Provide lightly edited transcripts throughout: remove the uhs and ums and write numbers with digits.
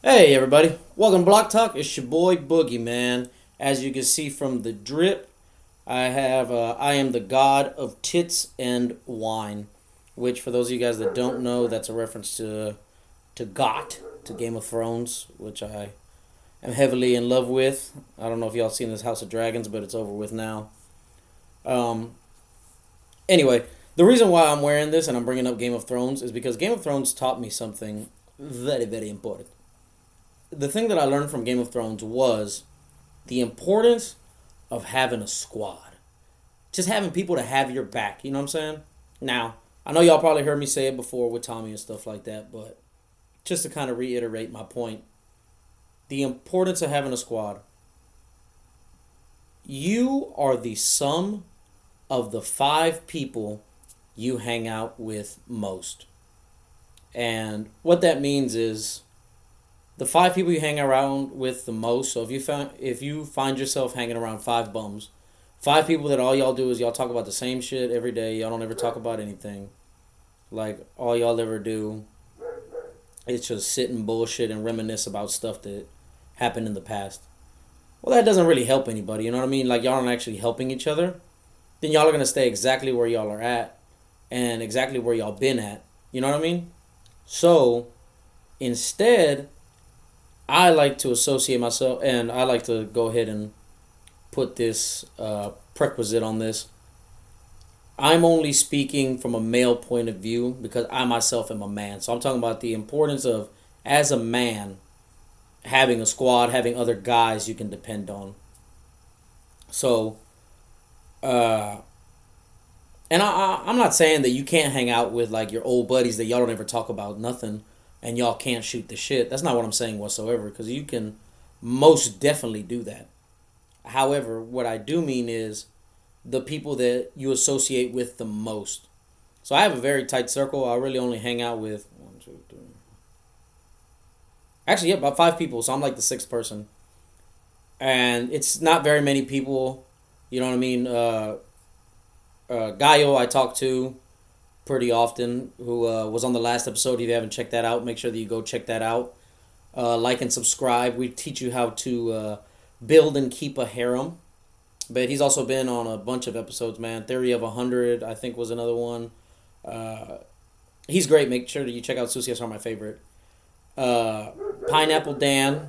Hey everybody, welcome to Block Talk. It's your boy Boogie Man. As you can see from the drip, I am the god of tits and wine, which for those of you guys that don't know, that's a reference to GOT, to Game of Thrones, which I am heavily in love with. I don't know if y'all seen this House of Dragons, but it's over with now. Um, anyway, the reason why I'm wearing this and I'm bringing up Game of Thrones is because Game of Thrones taught me something very, very important. The thing that I learned from Game of Thrones was the importance of having a squad. Just having people to have your back, you know what I'm saying? Now, I know y'all probably heard me say it before with Tommy and stuff like that, but just to kind of reiterate my point, the importance of having a squad. You are the sum of the five people you hang out with most. And what that means is the five people you hang around with the most. So if you find yourself hanging around five bums, five people that all y'all do is y'all talk about the same shit every day. Y'all don't ever talk about anything. Like all y'all ever do is just sit and bullshit and reminisce about stuff that happened in the past. Well, that doesn't really help anybody. You know what I mean? Like y'all aren't actually helping each other. Then y'all are gonna stay exactly where y'all are at and exactly where y'all been at. You know what I mean? So instead, I like to associate myself, and I like to go ahead and put this prerequisite on this. I'm only speaking from a male point of view because I myself am a man. So I'm talking about the importance of, as a man, having a squad, having other guys you can depend on. So, uh, and I'm not saying that you can't hang out with like your old buddies that y'all don't ever talk about nothing and y'all can't shoot the shit. That's not what I'm saying whatsoever because you can most definitely do that. However, what I do mean is the people that you associate with the most. So I have a very tight circle. I really only hang out with one, two, three. Actually, yeah, about five people. So I'm like the sixth person, and it's not very many people. You know what I mean? Gaio I talk to pretty often, who was on the last episode. If you haven't checked that out, make sure that you go check that out. Like and subscribe. We teach you how to build and keep a harem. But he's also been on a bunch of episodes, man. Theory of 100, I think, was another one. Uh, he's great. Make sure that you check out Susias are my favorite. Uh, Pineapple Dan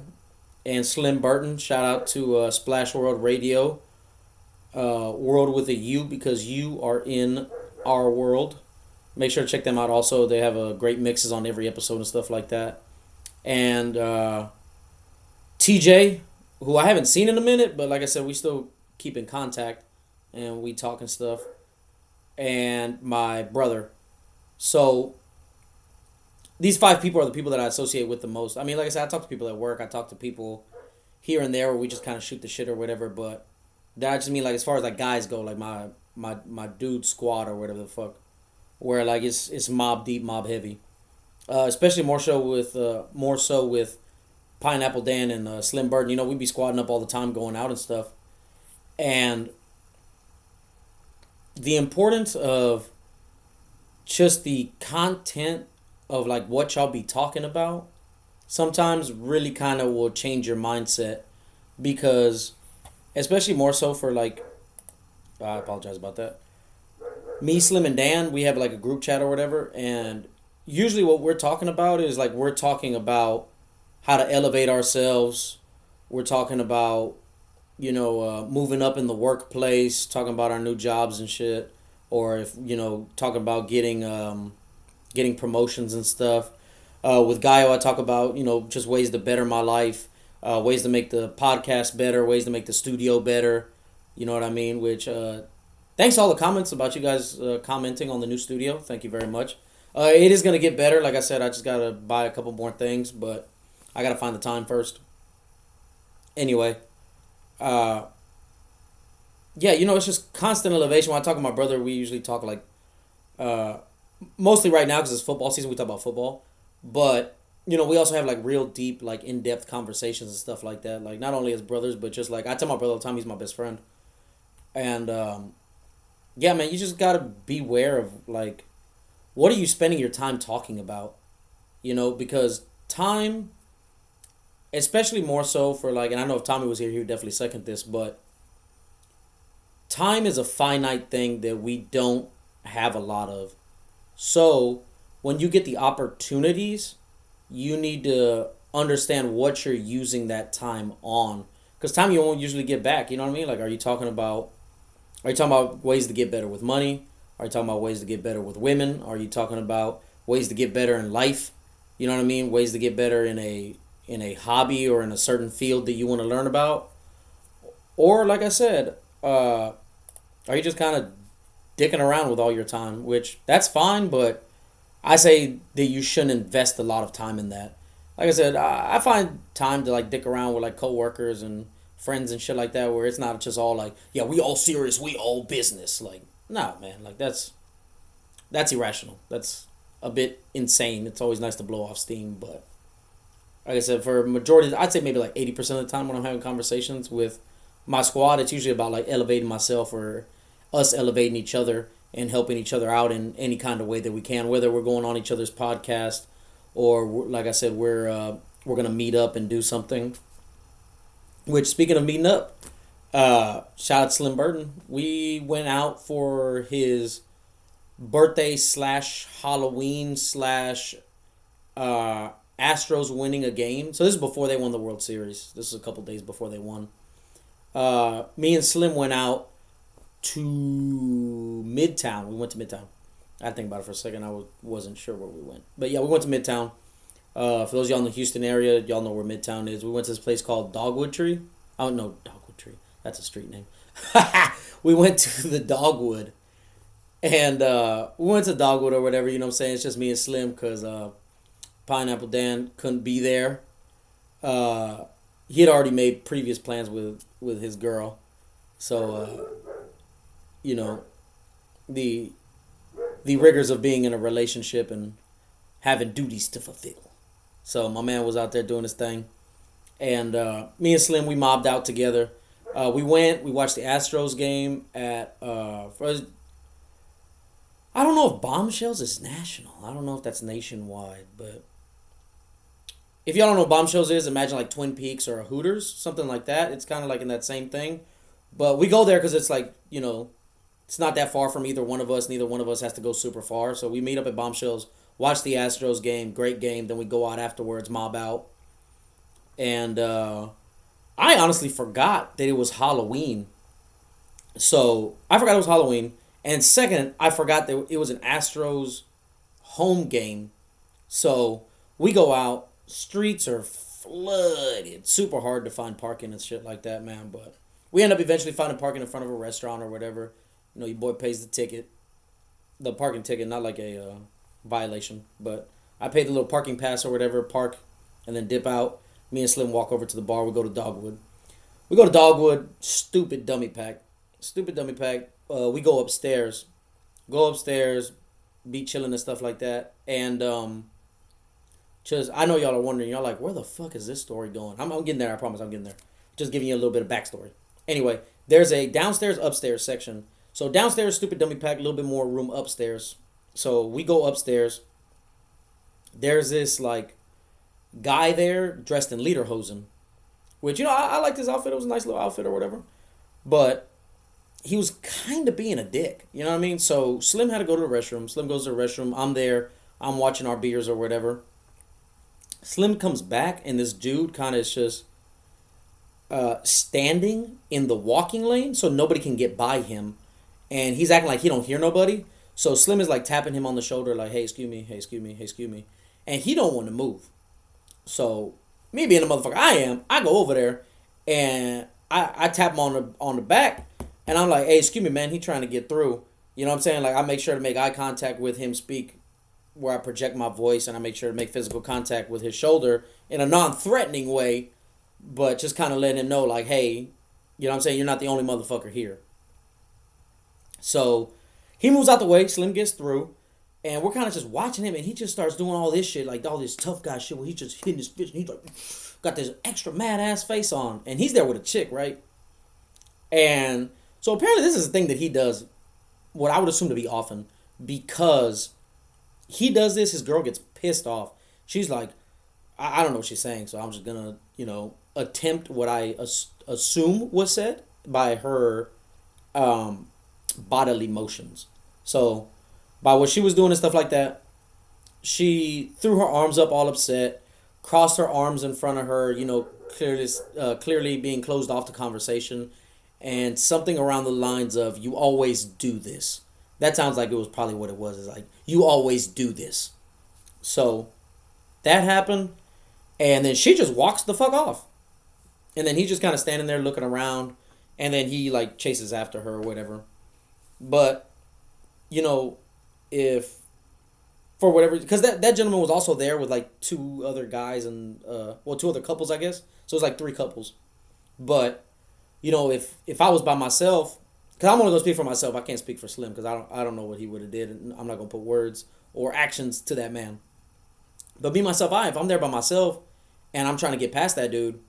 and Slim Burton. Shout out to Splash World Radio. World with a U because you are in our world. Make sure to check them out also. They have great mixes on every episode and stuff like that. And TJ, who I haven't seen in a minute, but like I said, we still keep in contact and we talk and stuff. And my brother. So these five people are the people that I associate with the most. I mean, like I said, I talk to people at work. I talk to people here and there where we just kind of shoot the shit or whatever. But that I just mean like as far as like guys go, like my dude squad or whatever the fuck, where like it's mob deep, mob heavy. Especially more so with Pineapple Dan and Slim Burton. You know, we be squatting up all the time, going out and stuff. And the importance of just the content of like what y'all be talking about sometimes really kind of will change your mindset because especially more so for like I apologize about that. Me, Slim, and Dan, we have like a group chat or whatever, and usually what we're talking about is like we're talking about how to elevate ourselves. We're talking about moving up in the workplace, talking about our new jobs and shit, or if talking about getting promotions and stuff. With Gaio, I talk about just ways to better my life, ways to make the podcast better, ways to make the studio better. You know what I mean? Which thanks to all the comments about you guys commenting on the new studio. Thank you very much. It is gonna get better. Like I said, I just gotta buy a couple more things, but I gotta find the time first. Anyway, uh, yeah, it's just constant elevation. When I talk to my brother, we usually talk like uh, mostly right now because it's football season. We talk about football, but we also have like real deep, like in depth conversations and stuff like that. Like not only as brothers, but just like I tell my brother all the time, he's my best friend, and yeah, man, you just gotta beware of like what are you spending your time talking about, because time especially more so for like, and I know if Tommy was here, he would definitely second this, but time is a finite thing that we don't have a lot of. So when you get the opportunities, you need to understand what you're using that time on. Because time you won't usually get back. You know what I mean? Like, are you talking about ways to get better with money? Are you talking about ways to get better with women? Are you talking about ways to get better in life? You know what I mean? Ways to get better in a hobby or in a certain field that you want to learn about? Or like I said, are you just kind of dicking around with all your time? Which that's fine, but I say that you shouldn't invest a lot of time in that. Like I said, I find time to like dick around with like coworkers and friends and shit like that, where it's not just all like, yeah, we all serious, we all business. Like, nah, man, like that's irrational. That's a bit insane. It's always nice to blow off steam, but like I said, for a majority, I'd say maybe like 80% of the time when I'm having conversations with my squad, it's usually about like elevating myself or us elevating each other and helping each other out in any kind of way that we can. Whether we're going on each other's podcast or like I said, we're gonna meet up and do something. Which speaking of meeting up, shout out to Slim Burton. We went out for his birthday slash Halloween slash Astros winning a game. So this is before they won the World Series. This is a couple days before they won. Me and Slim went out to Midtown. We went to Midtown. I had to think about it for a second. Wasn't sure where we went. But yeah, we went to Midtown. For those of y'all in the Houston area, y'all know where Midtown is. We went to this place called Dogwood Tree. Oh, no, Dogwood Tree. That's a street name. We went to the Dogwood. And we went to Dogwood or whatever, you know what I'm saying? It's just me and Slim because Pineapple Dan couldn't be there. He had already made previous plans with his girl. So, you know, the rigors of being in a relationship and having duties to fulfill. So my man was out there doing his thing. And me and Slim, we mobbed out together. We watched the Astros game at, I don't know if Bombshells is national. I don't know if that's nationwide, but if y'all don't know what Bombshells is, imagine like Twin Peaks or a Hooters, something like that. It's kind of like in that same thing. But we go there because it's like, you know, it's not that far from either one of us. Neither one of us has to go super far. So we meet up at Bombshells, watch the Astros game, great game. Then we go out afterwards, mob out. And I honestly forgot that it was Halloween. So I forgot it was Halloween. And second, I forgot that it was an Astros home game. So we go out. Streets are flooded. Super hard to find parking and shit like that, man. But we end up eventually finding parking in front of a restaurant or whatever. You know, your boy pays the ticket. The parking ticket, not like a violation. But I paid the little parking pass or whatever, park, and then dip out. Me and Slim walk over to the bar. We go to Dogwood. We go to Dogwood. Stupid dummy pack. Stupid dummy pack. We go upstairs. Be chilling and stuff like that. And just I know y'all are wondering. Y'all like, where the fuck is this story going? I'm getting there. I promise I'm getting there. Just giving you a little bit of backstory. Anyway, there's a downstairs, upstairs section. So downstairs, stupid dummy pack. A little bit more room upstairs. So we go upstairs. There's this like guy there dressed in lederhosen, which, you know, I liked his outfit. It was a nice little outfit or whatever. But he was kind of being a dick. You know what I mean? So Slim had to go to the restroom. Slim goes to the restroom. I'm there. I'm watching our beers or whatever. Slim comes back, and this dude kind of is just standing in the walking lane so nobody can get by him. And he's acting like he don't hear nobody. So Slim is like tapping him on the shoulder like, hey, excuse me, hey, excuse me, hey, excuse me. And he don't want to move. So me being the motherfucker I go over there and I tap him on the back, and I'm like, hey, excuse me, man, he trying to get through. You know what I'm saying? Like, I make sure to make eye contact with him, speak where I project my voice, and I make sure to make physical contact with his shoulder in a non-threatening way, but just kind of letting him know, like, hey, you know what I'm saying? You're not the only motherfucker here. So he moves out the way. Slim gets through. And we're kind of just watching him, and he just starts doing all this shit, like all this tough guy shit where he's just hitting his fist, and he's like, got this extra mad-ass face on. And he's there with a chick, right? And so apparently this is a thing that he does, what I would assume to be often, because he does this, his girl gets pissed off. She's like, I don't know what she's saying, so I'm just gonna attempt what I assume was said by her um, bodily motions. So by what she was doing and stuff like that, she threw her arms up, all upset, crossed her arms in front of her, clearly being closed off the conversation, and something around the lines of "You always do this." That sounds like it was probably what it was. Is like you always do this. So that happened, and then she just walks the fuck off, and then he's just kind of standing there looking around, and then he like chases after her or whatever. But you know, if for whatever, because that gentleman was also there with like two other guys and two other couples, I guess. So it was like three couples. But if I was by myself, because I'm only gonna speak for myself, I can't speak for Slim because I don't know what he would have did, and I'm not gonna put words or actions to that man. But me myself, if I'm there by myself, and I'm trying to get past that dude,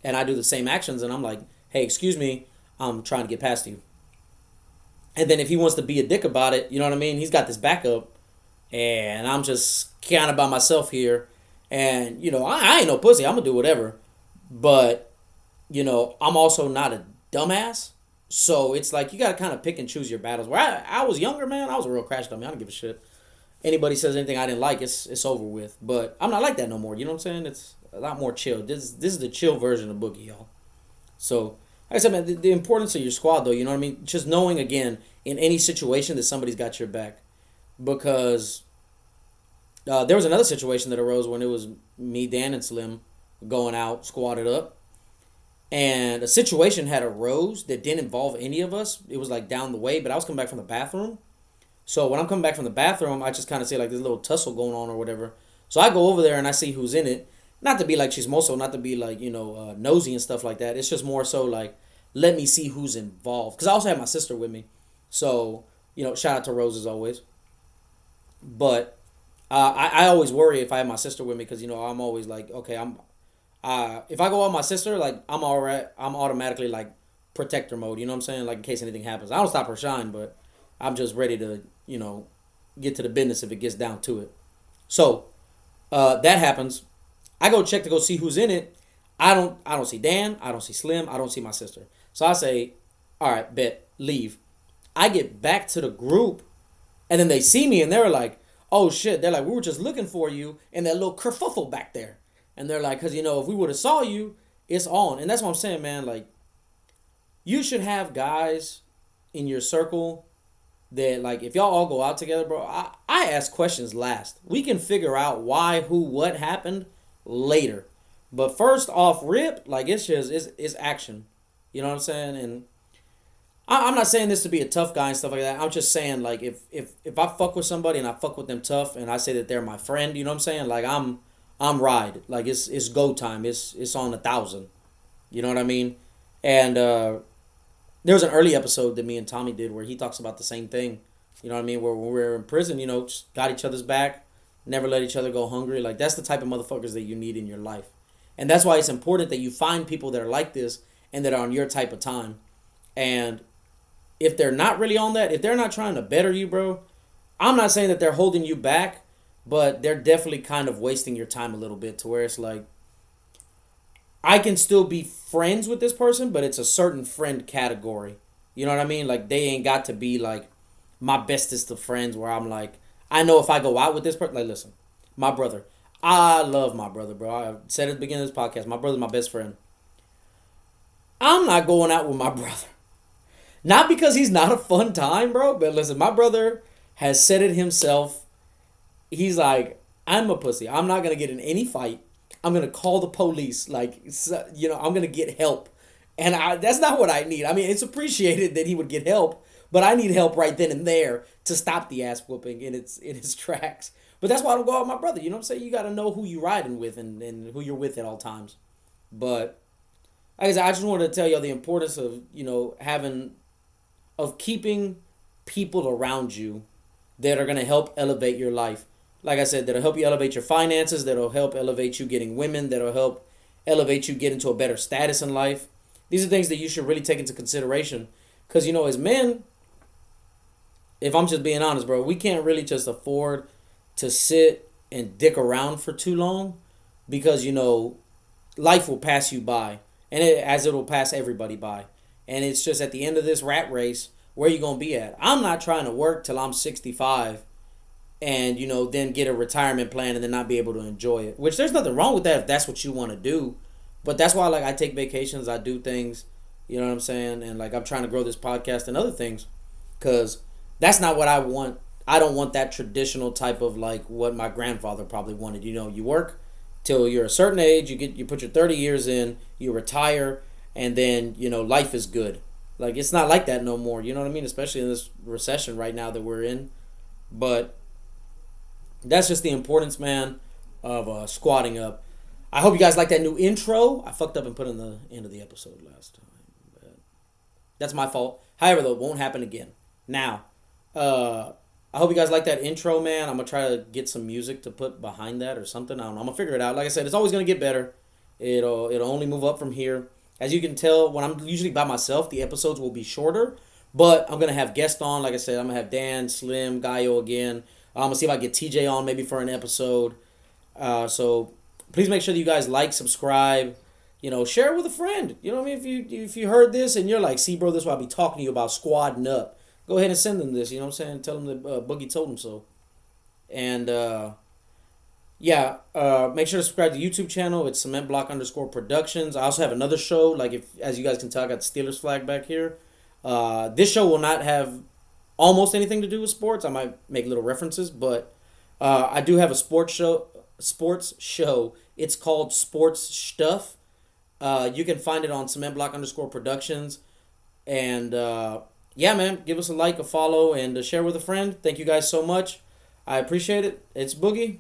and I do the same actions, and I'm like, hey, excuse me, I'm trying to get past you. And then if he wants to be a dick about it, you know what I mean? He's got this backup, and I'm just kind of by myself here, and I ain't no pussy. I'm gonna do whatever, but I'm also not a dumbass. So it's like you gotta kind of pick and choose your battles. Where I was younger, man, I was a real crash dummy. I don't give a shit. Anybody says anything I didn't like, it's over with. But I'm not like that no more. You know what I'm saying? It's a lot more chill. This is the chill version of Boogie, y'all. So like I said, man, the importance of your squad, though, you know what I mean? Just knowing, again, in any situation that somebody's got your back. Because there was another situation that arose when it was me, Dan, and Slim going out, squatted up. And a situation had arose that didn't involve any of us. It was like down the way, but I was coming back from the bathroom. So when I'm coming back from the bathroom, I just kind of see like this little tussle going on or whatever. So I go over there and I see who's in it. Not to be like chismoso, not to be like, nosy and stuff like that. It's just more so like, let me see who's involved. Because I also have my sister with me. So, shout out to Rose as always. But I always worry if I have my sister with me because, I'm always like, okay, if I go out with my sister, like, I'm alright. I'm automatically like protector mode. You know what I'm saying? Like, in case anything happens. I don't stop her shine, but I'm just ready to, get to the business if it gets down to it. So, that happens. I go check to go see who's in it. I don't see Dan. I don't see Slim. I don't see my sister. So I say, all right, bet, leave. I get back to the group, and then they see me, and they're like, oh shit. They're like, we were just looking for you in that little kerfuffle back there. And they're like, because, if we would have saw you, it's on. And that's what I'm saying, man. Like, you should have guys in your circle that, like, if y'all all go out together, bro, I ask questions last. We can figure out why, who, what happened later. But first off rip, like, it's action. You know what I'm saying? And I'm not saying this to be a tough guy and stuff like that. I'm just saying, like, if I fuck with somebody and I fuck with them tough and I say that they're my friend, you know what I'm saying? Like, I'm ride. Like, it's go time. It's on 1,000. You know what I mean? And there was an early episode that me and Tommy did where he talks about the same thing. You know what I mean? Where when we were in prison, just got each other's back, never let each other go hungry. Like, that's the type of motherfuckers that you need in your life. And that's why it's important that you find people that are like this and that are on your type of time. And if they're not really on that, if they're not trying to better you, bro, I'm not saying that they're holding you back, but they're definitely kind of wasting your time a little bit to where it's like, I can still be friends with this person, but it's a certain friend category. You know what I mean? Like, they ain't got to be like my bestest of friends where I'm like, I know if I go out with this person, like, listen, my brother, I love my brother, bro. I said at the beginning of this podcast, my brother's my best friend. I'm not going out with my brother. Not because he's not a fun time, bro, but listen, my brother has said it himself. He's like, I'm a pussy. I'm not going to get in any fight. I'm going to call the police. Like, I'm going to get help. And that's not what I need. I mean, it's appreciated that he would get help, but I need help right then and there to stop the ass whooping in its tracks. But that's why I don't go out with my brother. You know what I'm saying? You got to know who you're riding with and who you're with at all times. But like I said, I just wanted to tell y'all the importance of, keeping people around you that are going to help elevate your life. Like I said, that'll help you elevate your finances, that'll help elevate you getting women, that'll help elevate you get into a better status in life. These are things that you should really take into consideration. Because, as men, if I'm just being honest, bro, we can't really just afford to sit and dick around for too long because life will pass you by, and as it will pass everybody by, and it's just at the end of this rat race, where you gonna be at? I'm not trying to work till I'm 65, and then get a retirement plan and then not be able to enjoy it. Which there's nothing wrong with that if that's what you want to do, but that's why I take vacations, I do things, you know what I'm saying, and I'm trying to grow this podcast and other things, because that's not what I want. I don't want that traditional type of what my grandfather probably wanted. You work till you're a certain age, you put your 30 years in, you retire, and then life is good. It's not like that no more. You know what I mean? Especially in this recession right now that we're in. But that's just the importance, man, of squatting up. I hope you guys like that new intro. I fucked up and put in the end of the episode last time. But that's my fault. However, though, it won't happen again. Now, I hope you guys like that intro, man. I'm going to try to get some music to put behind that or something. I don't know. I'm going to figure it out. Like I said, it's always going to get better. It'll only move up from here. As you can tell, when I'm usually by myself, the episodes will be shorter. But I'm going to have guests on. Like I said, I'm going to have Dan, Slim, Gaio again. I'm going to see if I get TJ on maybe for an episode. So please make sure that you guys like, subscribe, share it with a friend. You know what I mean? If you heard this and you're like, see, bro, this is why I be talking to you about squadding up. Go ahead and send them this, you know what I'm saying? Tell them that Boogie told them so. And, make sure to subscribe to the YouTube channel. It's cementblock_productions. I also have another show. As you guys can tell, I got the Steelers flag back here. This show will not have almost anything to do with sports. I might make little references, but I do have a sports show. It's called Sports Stuff. You can find it on cementblock_productions. And, yeah, man, give us a like, a follow, and share with a friend. Thank you guys so much. I appreciate it. It's Boogie.